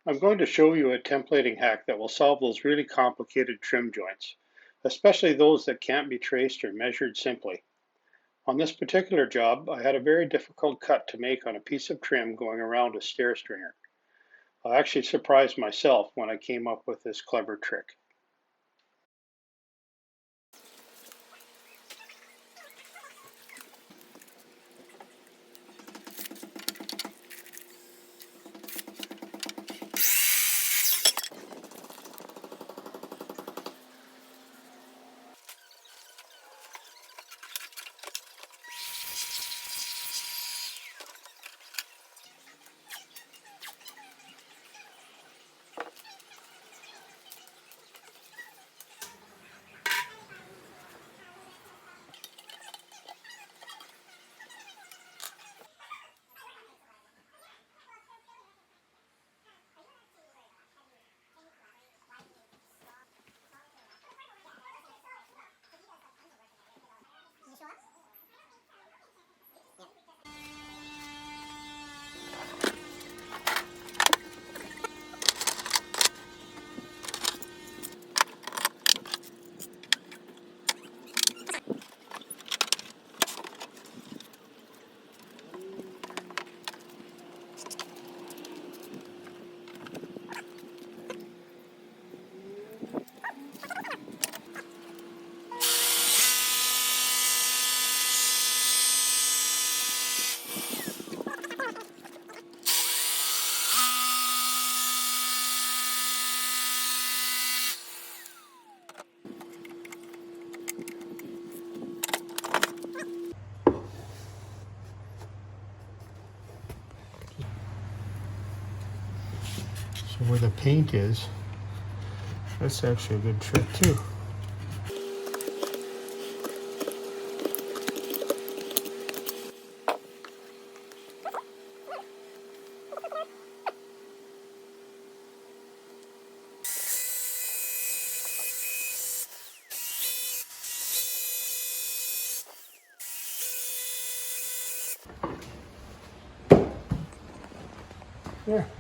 I'm going to show you a templating hack that will solve those really complicated trim joints, especially those that can't be traced or measured simply. On this particular job, I had a very difficult cut to make on a piece of trim going around a stair stringer. I actually surprised myself when I came up with this clever trick. So where the paint is, that's actually a good trick too. There.